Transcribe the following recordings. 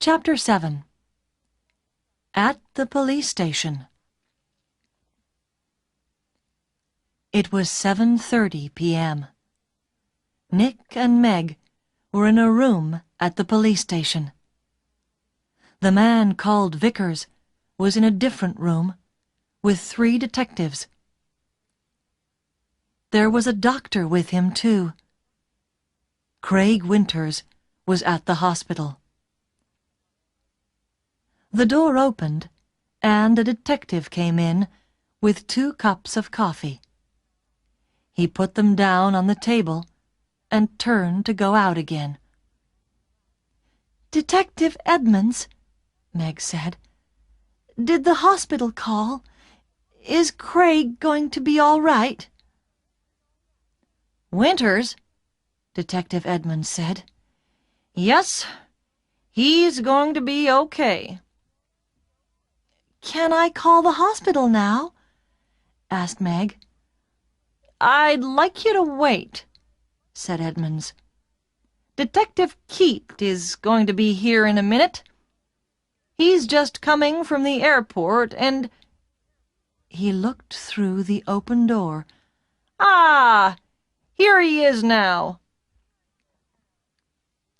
Chapter 7. At the Police Station. It was 7:30 p.m. Nick and Meg were in a room at the police station. The man called Vickers was in a different room with 3 detectives. There was a doctor with him, too. Craig Winters was at the hospital. The door opened, and a detective came in with 2 cups of coffee. He put them down on the table and turned to go out again. "Detective Edmonds," Meg said, "did the hospital call? Is Craig going to be all right?" "Winters," Detective Edmonds said. "Yes, he's going to be okay." "Can I call the hospital now?" asked Meg. "I'd like you to wait," said Edmonds. "Detective Keat is going to be here in a minute. He's just coming from the airport and—" He looked through the open door. "Ah, here he is now."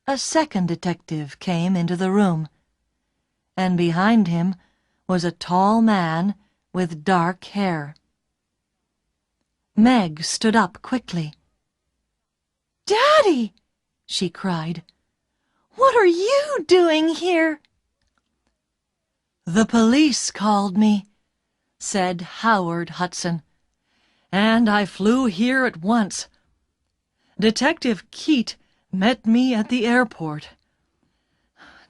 A second detective came into the room, and behind him was a tall man with dark hair. Meg stood up quickly. "Daddy!" she cried. "What are you doing here?" "The police called me," said Howard Hudson, "and I flew here at once. Detective Keat met me at the airport.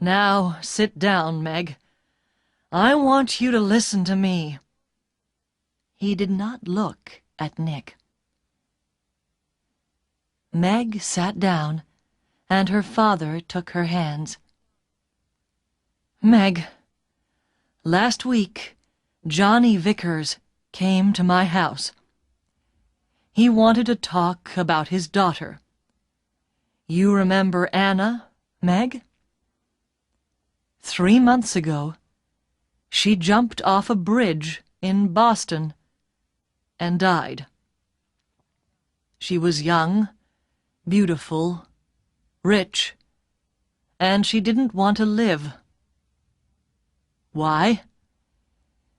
Now sit down, Meg. I want you to listen to me." He did not look at Nick. Meg sat down, and her father took her hands. "Meg, last week Johnny Vickers came to my house. He wanted to talk about his daughter. You remember Anna, Meg? 3 months ago, she jumped off a bridge in Boston and died. She was young, beautiful, rich, and she didn't want to live. Why?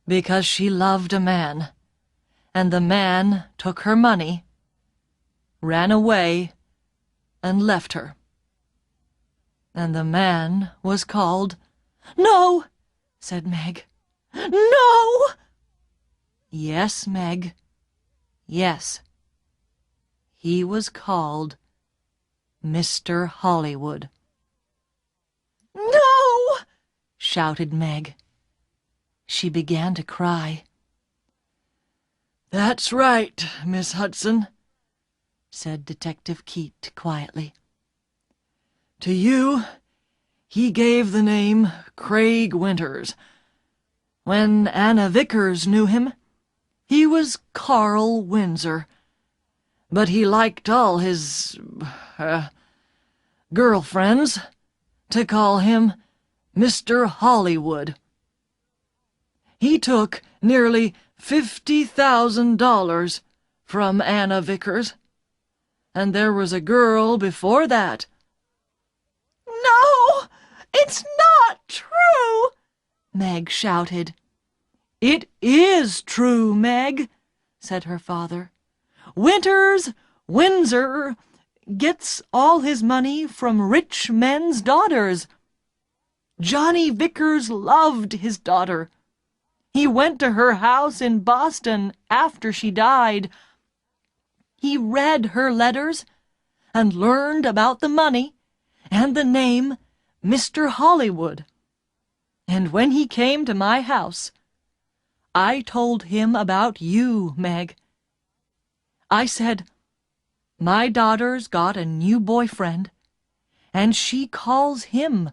Because she loved a man, and the man took her money, ran away, and left her. And the man was called—" "No!" said Meg. "No!" "Yes, Meg. Yes. He was called Mr. Hollywood." "No!" shouted Meg. She began to cry. "That's right, Miss Hudson," said Detective Keat quietly. "To you, he gave the name Craig Winters. When Anna Vickers knew him, he was Carl Windsor. But he liked all his girlfriends to call him Mr. Hollywood. He took nearly $50,000 from Anna Vickers, and there was a girl before that." "No! It's not true!" Meg shouted. "It is true, Meg," said her father. "Windsor gets all his money from rich men's daughters. Johnny Vickers loved his daughter. He went to her house in Boston after she died. He read her letters and learned about the money and the name Mr. Hollywood. And when he came to my house, I told him about you, Meg. I said, 'My daughter's got a new boyfriend, and she calls him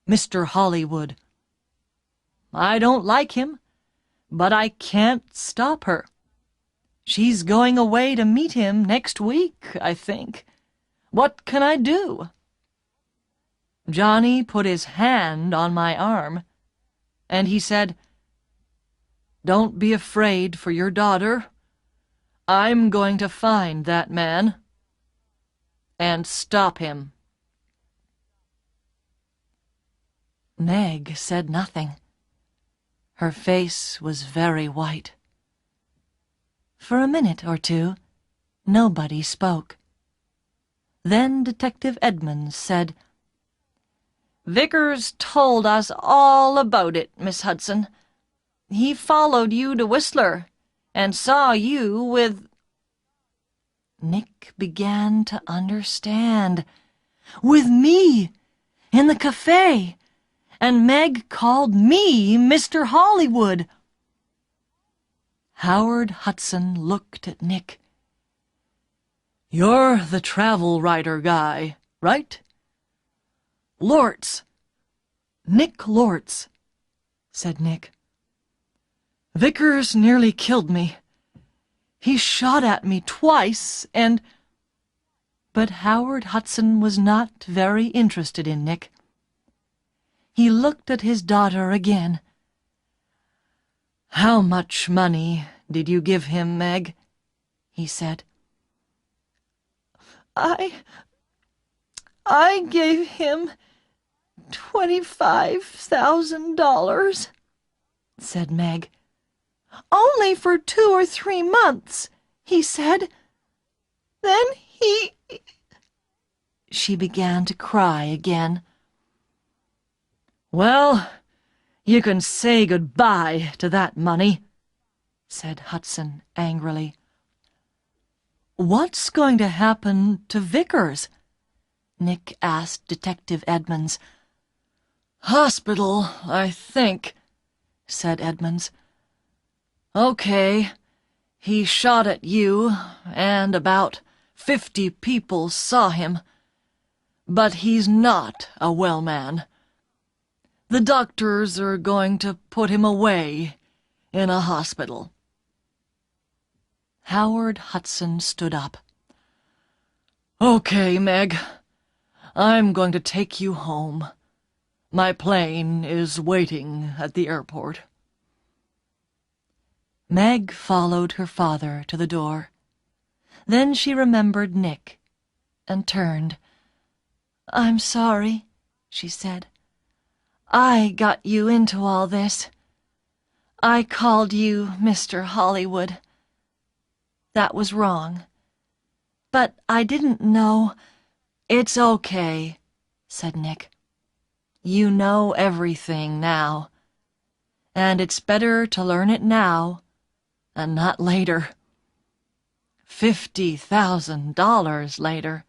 Mr. Hollywood. I don't like him, but I can't stop her. She's going away to meet him next week, I think. What can I do?' Johnny put his hand on my arm, and he said, "Don't be afraid for your daughter. I'm going to find that man and stop him." Meg said nothing. Her face was very white. For a minute or two, nobody spoke. Then Detective Edmonds said, "Vickers told us all about it, Miss Hudson. He followed you to Whistler and saw you with—" Nick began to understand. With me, in the cafe, and Meg called me Mr. Hollywood. Howard Hudson looked at Nick. "You're the travel writer guy, right?" "Lortz. Nick Lortz," said Nick. "Vickers nearly killed me. He shot at me twice, and—" But Howard Hudson was not very interested in Nick. He looked at his daughter again. "How much money did you give him, Meg?" he said. I gave him $25,000, said Meg. "Only for 2 or 3 months," he said. "Then he—" She began to cry again. "Well, you can say goodbye to that money," said Hudson angrily. "What's going to happen to Vickers?" Nick asked Detective Edmonds. "Hospital, I think," said Edmonds. "Okay, he shot at you, and about 50 people saw him. But he's not a well man. The doctors are going to put him away in a hospital." Howard Hudson stood up. "Okay, Meg. I'm going to take you home. My plane is waiting at the airport." Meg followed her father to the door. Then she remembered Nick and turned. "I'm sorry," she said. "I got you into all this. I called you Mr. Hollywood. That was wrong. But I didn't know—" "It's okay," said Nick. "You know everything now. And it's better to learn it now and not later. $50,000 later.